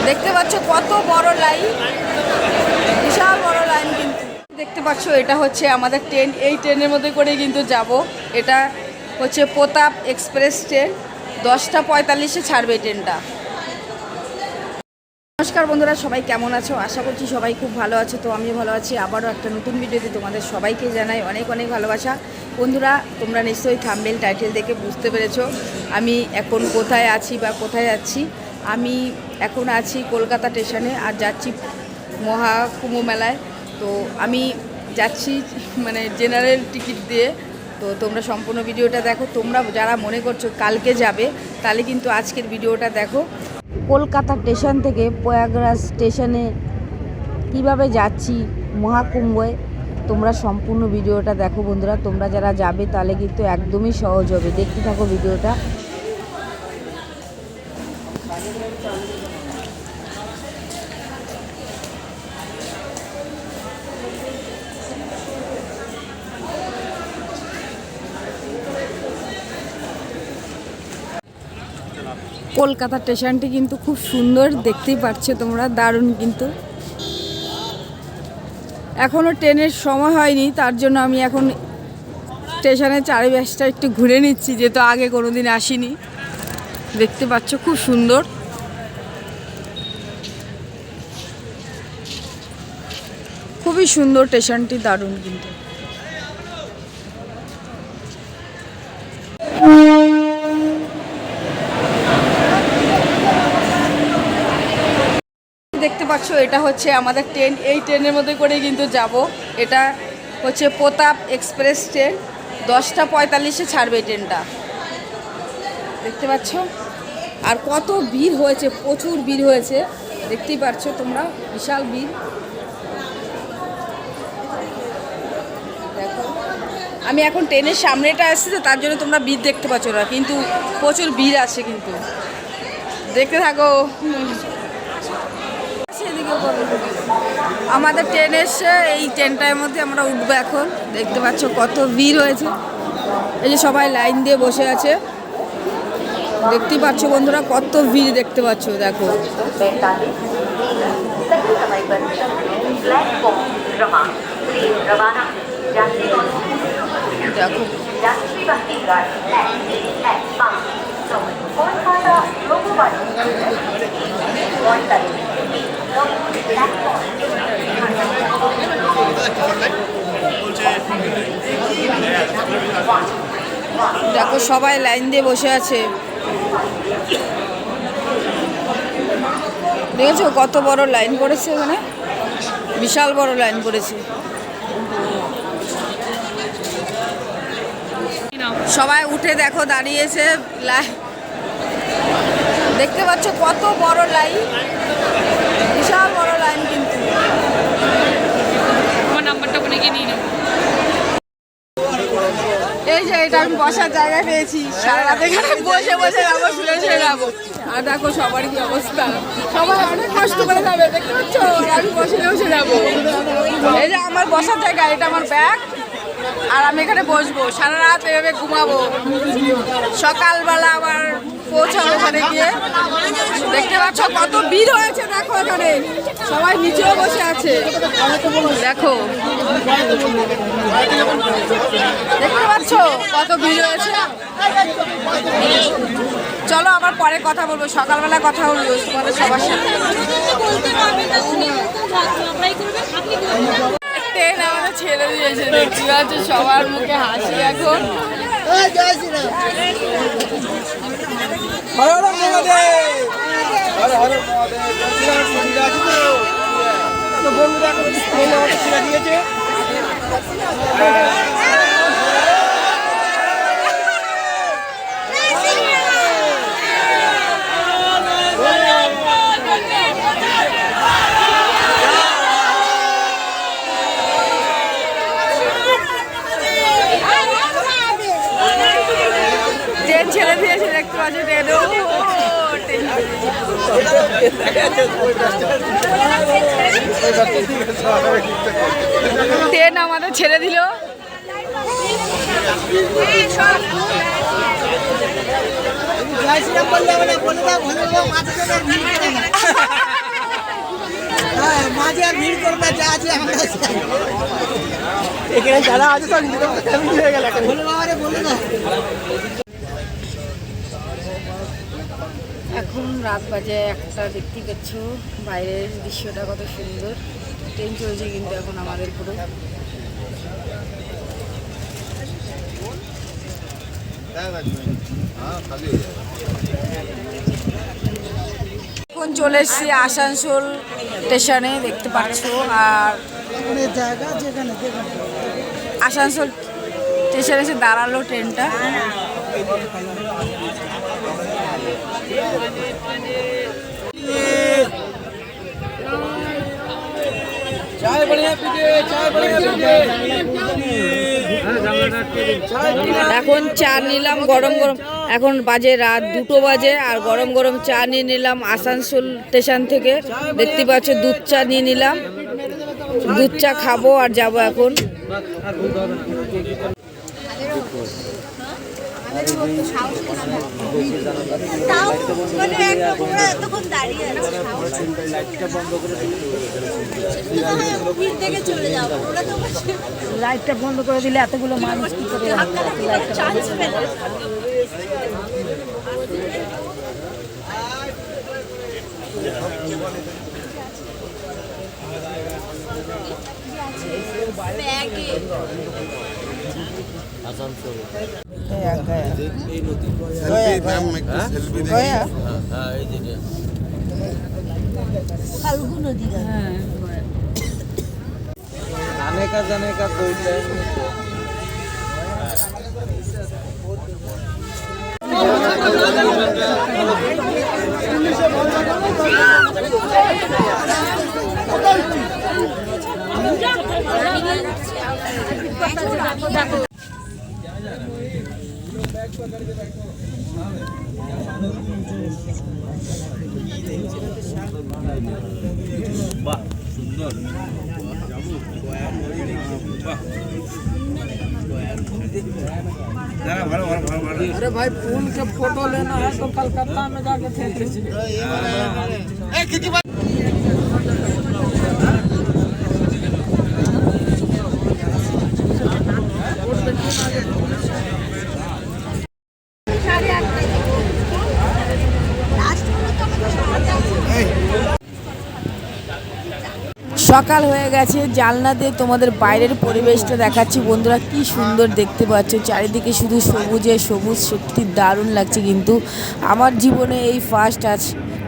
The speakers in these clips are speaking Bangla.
দেখতে পাচ্ছ কত বড় লাইন, বিশাল বড় লাইন। কিন্তু দেখতে পাচ্ছ এটা হচ্ছে আমাদের ট্রেন। এই ট্রেনের মধ্যে করে কিন্তু যাব। এটা হচ্ছে প্রতাপ এক্সপ্রেস ট্রেন। 10টা 45-এ ছাড়বে ট্রেনটা। নমস্কার বন্ধুরা, সবাই কেমন আছো? আশা করছি সবাই খুব ভালো আছো। তো আমিও ভালো আছি। আবারও একটা নতুন ভিডিওতে তোমাদের সবাইকে জানাই অনেক অনেক ভালোবাসা। বন্ধুরা, তোমরা নিশ্চয়ই থাম্বনেল টাইটেল দেখে বুঝতে পেরেছো আমি এখন কোথায় আছি বা কোথায় যাচ্ছি। আমি এখন আছি কলকাতা স্টেশনে আর যাচ্ছি মহাকুম্ভ মেলায়। তো আমি যাচ্ছি জেনারেল টিকিট দিয়ে। তো তোমরা সম্পূর্ণ ভিডিওটা দেখো। তোমরা যারা মনে করছো কালকে যাবে তাহলে কিন্তু আজকের ভিডিওটা দেখো। কলকাতা স্টেশন থেকে প্রয়াগরাজ স্টেশনে কিভাবে যাচ্ছি মহাকুম্ভে, তোমরা সম্পূর্ণ ভিডিওটা দেখো বন্ধুরা। তোমরা যারা যাবে তাহলে কিন্তু একদমই সহজ হবে। দেখতে থাকো ভিডিওটা। কলকাতা স্টেশনটি কিন্তু খুব সুন্দর, দেখতেই পাচ্ছ তোমরা, দারুণ। কিন্তু এখনও ট্রেনের সময় হয়নি, তার জন্য আমি এখন স্টেশনের চারিপাশটা একটু ঘুরে নিচ্ছি, যেহেতু আগে কোনো দিন আসিনি। দেখতে পাচ্ছ খুব সুন্দর। খুবই সুন্দর স্টেশনটি, দারুণ। কিন্তু দেখতে পাচ্ছ এটা হচ্ছে আমাদের ট্রেন। এই ট্রেনের মধ্যে করে কিন্তু যাব। এটা হচ্ছে প্রতাপ এক্সপ্রেস ট্রেন। 10টা 45-এ ছাড়বে ট্রেনটা। দেখতে পাচ্ছ আর কত ভিড় হয়েছে, প্রচুর ভিড় হয়েছে। দেখতেই পাচ্ছ তোমরা, বিশাল ভিড়। দেখো, আমি এখন ট্রেনের সামনেটা আসছি তো, তার জন্য তোমরা ভিড় দেখতে পাচ্ছ না, কিন্তু প্রচুর ভিড় আছে। কিন্তু দেখতে থাকো। আমাদের ট্রেন এসে এই ট্রেনটার মধ্যে আমরা উঠবো এখন। দেখতে পাচ্ছ কত ভিড় হয়েছে। এই যে সবাই লাইন দিয়ে বসে আছে, দেখতেই পাচ্ছ বন্ধুরা, কত ভিড় দেখতে পাচ্ছ। দেখো দেখো সবাই লাইন দিয়ে বসে আছে। দেখেছো কত বড় লাইন পড়েছে, এখানে বিশাল বড় লাইন পড়েছে। সবাই উঠে দেখো দাঁড়িয়েছে। দেখতে পাচ্ছ কত বড় লাইন, বিশাল বড় লাইন। কিন্তু আমার নাম্বারটা ওখানে গিয়ে নিয়ে নেবো। এই যে এটা আমি বসার জায়গা পেয়েছি। সারা রাত এখানে বসে বসে যাবো, শুয়ে শুয়ে যাবো। আর দেখো সবার কি অবস্থা, সবাই অনেক কষ্ট করে যাবে। দেখতে পাচ্ছ আমি বসে বসে যাবো। এই যে আমার বসার জায়গা, এটা আমার ব্যাগ, আর আমি এখানে বসবো। সারা রাত এভাবে ঘুমাবো, সকালবেলা আবার পৌঁছাবো ওখানে গিয়ে। দেখতে পাচ্ছ কত ভিড় হয়েছে। দেখো এখানে সবাই নিচেও বসে আছে। দেখো দেখতে পাচ্ছ কত ভিড় হয়েছে। চলো আবার পরে কথা বলবো, সকালবেলা কথা বলবো তোমাদের সবার সাথে। ট্রেন আমাদের ছেড়ে দিয়েছে, দেখতে পাচ্ছ সবার মুখে হাসি এখন। ট্রেন ছেড়ে দিয়েছে, দেখতে পাচ্ছ ট্রেনও। ট্রেন আমাদের ছেড়ে দিল। মাঝে আর ভিড় করবে যা আছে এখানে যারা আছে সব হয়ে গেল বলে বাবারে বলে না। এখন রাত বাজে 1টা, দেখতে পাচ্ছ বাইরের দৃশ্যটা কত সুন্দর। ট্রেন চলছে কিন্তু এখন আমাদের পুরো। এখন চলে এসেছি আসানসোল স্টেশনে, দেখতে পাচ্ছ। আর জায়গা যেখানে আসানসোল স্টেশনে এসে দাঁড়ালো ট্রেনটা। এখন চা নিলাম গরম গরম, এখন বাজে রাত 2টো বাজে, আর গরম গরম চা নিয়ে নিলাম আসানসোল স্টেশন থেকে। দেখতে পাচ্ছ দুধ চা নিয়ে নিলাম, দুধ চা খাবো আর যাবো এখন। লাইটটা বন্ধ করে দিলে এতগুলো মানুষ কি করে फाल्गु नदी आने का जाने का कोई टाइम नहीं। বাহ সুন্দর अरे भाई फूल के फोटो लेना है तो कलकत्ता में जाके फेंक लीजिए। সকাল হয়ে গেছে, জানলা দিয়ে তোমাদের বাইরের পরিবেশটা দেখাচ্ছি বন্ধুরা। কি সুন্দর দেখতে পাচ্ছ, চারিদিকে শুধু সবুজে সবুজ, সত্যি দারুণ লাগছে। কিন্তু আমার জীবনে এই ফার্স্ট আজ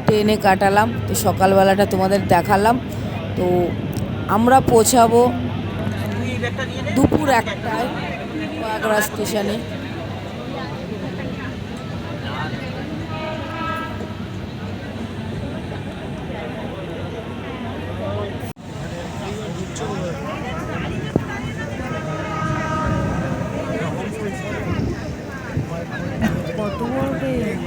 ট্রেনে কাটালাম, তো সকালবেলাটা তোমাদের দেখালাম। তো আমরা পৌঁছাবো দুপুর 1টায় আগ্রা স্টেশনে। কত বড় ট্রেন!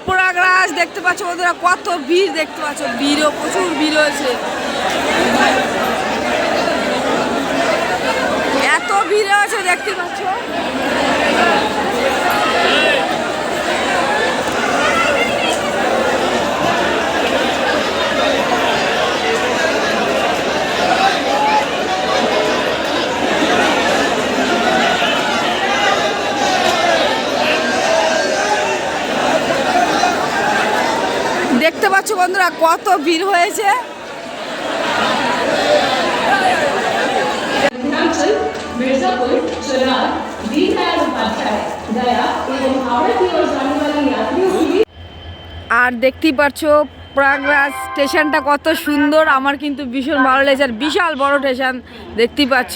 প্রয়াগরাজ দেখতে পাচ্ছ বন্ধুরা, কত ভিড় দেখতে পাচ্ছ, ভিড়ও প্রচুর ভিড় হয়েছে। এত ভিড় হয়েছে দেখতে পাচ্ছ। বন্ধুরা কত ভিড় হয়েছে। मिर्जापुर, चुनार, दीनदयाल उपाध्याय, गया एवं हावड़ा की ओर जाने वाले यात्रियों के लिए আর দেখতেই পাচ্ছ প্রয়াগরাজ স্টেশনটা কত সুন্দর, আমার কিন্তু ভীষণ ভালো লেগেছে। আর বিশাল বড় স্টেশন দেখতেই পাচ্ছ,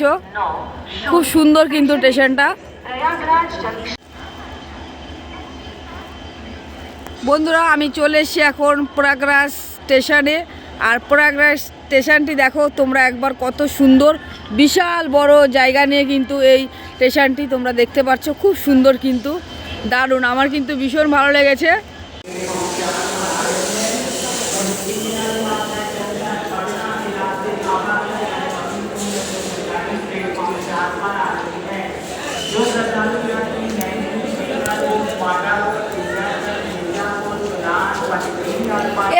খুব সুন্দর কিন্তু স্টেশনটা। বন্ধুরা আমি চলে এসেছি এখন প্রয়াগরাজ স্টেশনে। আর প্রয়াগরাজ স্টেশনটি দেখো তোমরা একবার, কত সুন্দর, বিশাল বড় জায়গা নিয়ে কিন্তু এই স্টেশনটি তোমরা দেখতে পাচ্ছ, খুব সুন্দর কিন্তু, দারুণ, আমার কিন্তু ভীষণ ভালো লেগেছে।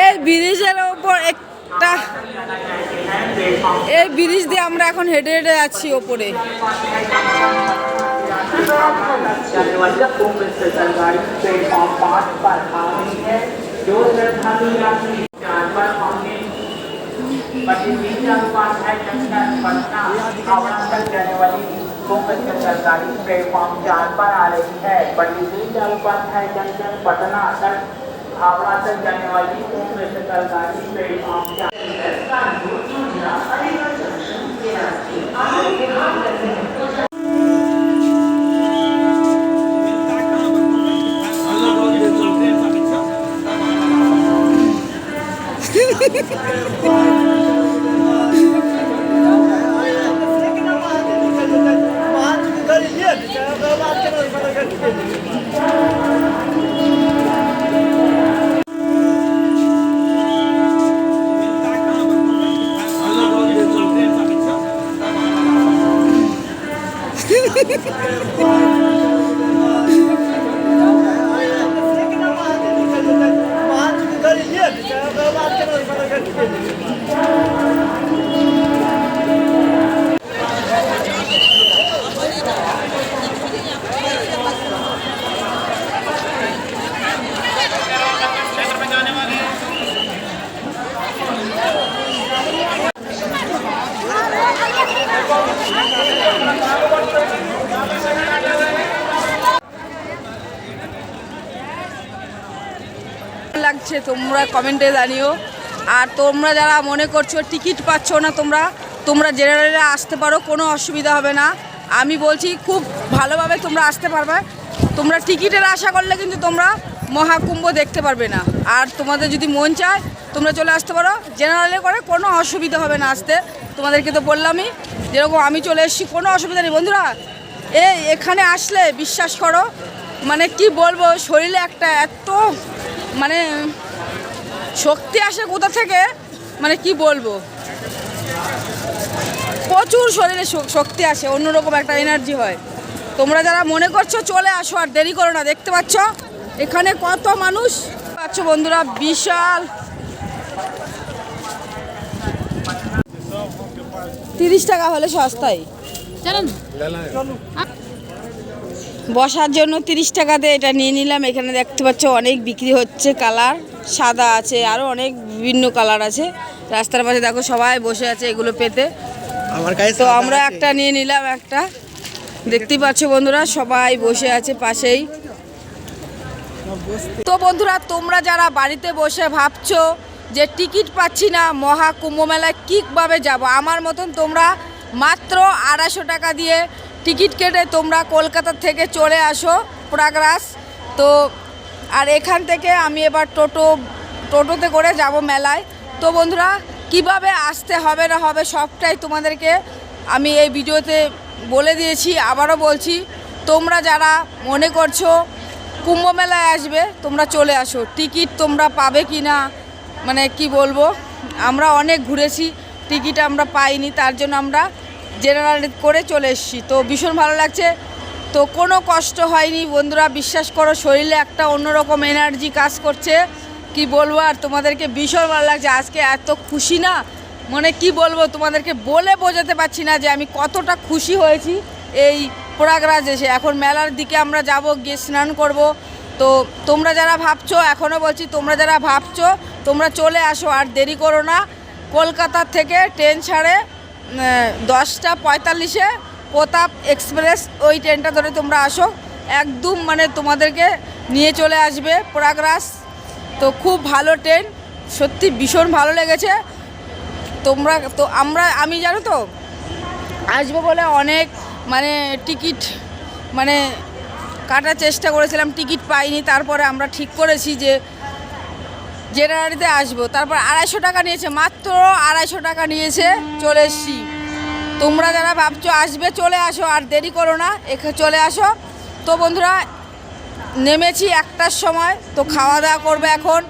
এই ব্রিজের ওপর একটা, এই ব্রিজ দিয়ে আমরা এখন হেঁটে হেঁটে যাচ্ছি ওপরে। सरकारी प्लेटफॉर्म 4 पर आ रही है। पंडित दीनदयाल उपाध्याय जंक्शन पटना तक हावड़ा तक जाने वाली मुख्य सरकारी प्लेटफॉर्म 4 লাগছে তোমরা কমেন্টে জানিও। আর তোমরা যারা মনে করছো টিকিট পাচ্ছ না, তোমরা জেনারেলে আসতে পারো, কোনো অসুবিধা হবে না। আমি বলছি খুব ভালোভাবে তোমরা আসতে পারবে। তোমরা টিকিটের আশা করলে কিন্তু তোমরা মহাকুম্ভ দেখতে পারবে না। আর তোমাদের যদি মন চায় তোমরা চলে আসতে পারো, জেনারেলে করে কোনো অসুবিধা হবে না আসতে। তোমাদেরকে তো বললামই, যেরকম আমি চলে এসেছি, কোনো অসুবিধা নেই বন্ধুরা। এখানে আসলে বিশ্বাস করো, মানে কি বলবো, শরীরে একটা এত মানে শক্তি আসে কোথা থেকে, মানে কি বলবো, প্রচুর শরীরে শক্তি আসে, অন্যরকম একটা এনার্জি হয়। তোমরা যারা মনে করছো চলে আসো, আর দেরি করো না। দেখতে পাচ্ছ এখানে কত মানুষ পাচ্ছ বন্ধুরা, বিশাল। 30 টাকা হলে সস্তায় বসার জন্য 30 টাকাতে এটা নিয়ে নিলাম। এখানে দেখতে পাচ্ছ অনেক বিক্রি হচ্ছে, কালার সাদা আছে, আরও অনেক বিভিন্ন কালার আছে। রাস্তার পাশে দেখো সবাই বসে আছে এগুলো পেতে। আমার কাছে তো আমরা একটা নিয়ে নিলাম, একটা দেখতেই পাচ্ছ বন্ধুরা, সবাই বসে আছে পাশেই। তো বন্ধুরা তোমরা যারা বাড়িতে বসে ভাবছো যে টিকিট পাচ্ছি না, মহাকুম্ভ মেলায় কীভাবে যাব, আমার মতন তোমরা মাত্র 250 টাকা দিয়ে টিকিট কেটে তোমরা কলকাতা থেকে চলে আসো প্রয়াগরাজ। তো আর এখান থেকে আমি এবার টোটোতে করে যাব মেলায়। তো বন্ধুরা কিভাবে আসতে হবে না হবে সবটাই তোমাদেরকে আমি এই ভিডিওতে বলে দিয়েছি, আবারও বলছি। তোমরা যারা মনে করছো কুম্ভ মেলায় আসবে তোমরা চলে আসো। টিকিট তোমরা পাবে কি না, মানে কি বলবো, আমরা অনেক ঘুরেছি, টিকিট আমরা পাইনি, তার জন্য আমরা জেনারেল করে চলে এসেছি। তো ভীষণ ভালো লাগছে, তো কোনো কষ্ট হয়নি বন্ধুরা, বিশ্বাস করো। শরীরে একটা অন্যরকম এনার্জি কাজ করছে, কি বলবো। আর তোমাদেরকে ভীষণ ভালো লাগছে, আজকে এত খুশি না, মানে কি বলবো, তোমাদেরকে বলে বোঝাতে পারছি না যে আমি কতটা খুশি হয়েছি এই প্রয়াগরাজ এসে। এখন মেলার দিকে আমরা যাব, গিয়ে স্নান করব। তো তোমরা যারা ভাবছো, এখনও বলছি, তোমরা যারা ভাবছো তোমরা চলে আসো, আর দেরি করো না। কলকাতা থেকে ট্রেন ছাড়ে 10:45-এ প্রতাপ এক্সপ্রেস, ওই ট্রেনটা ধরে তোমরা আসো, একদম মানে তোমাদেরকে নিয়ে চলে আসবে প্রয়াগরাজ। তো খুব ভালো ট্রেন, সত্যি ভীষণ ভালো লেগেছে। তোমরা তো আমি জানো তো আসবো বলে অনেক মানে টিকিট মানে কাটার চেষ্টা করেছিলাম, টিকিট পাইনি। তারপরে আমরা ঠিক করেছি যে জেনারেলিতে আসবো। তারপর 250 টাকা নিয়েছে, মাত্র 250 টাকা নিয়েছে, চলে এসছি। তোমরা যারা ভাবছো আসবে চলে আসো, আর দেরি করো না, চলে আসো। তো বন্ধুরা নেমেছি 1টার সময়, তো খাওয়া দাওয়া করবে এখন।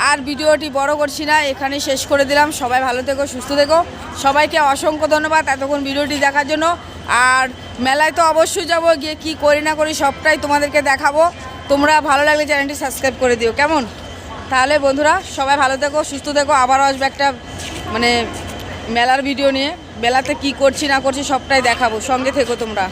আর ভিডিওটি বড় করছি না, এখানে শেষ করে দিলাম। সবাই ভালো থেকো, সুস্থ থেকো, সবাইকে অসংখ্য ধন্যবাদ এতক্ষণ ভিডিওটি দেখার জন্য। আর মেলায় তো অবশ্যই যাবো, গিয়ে কী করি না করি সবটাই তোমাদেরকে দেখাবো। তোমরা ভালো লাগলে চ্যানেলটি সাবস্ক্রাইব করে দিও, কেমন? তাহলে বন্ধুরা সবাই ভালো থেকো, সুস্থ থেকো। আবারও আসবে একটা মানে মেলার ভিডিও নিয়ে, মেলাতে কী করছি না করছি সবটাই দেখাবো, সঙ্গে থেকো তোমরা।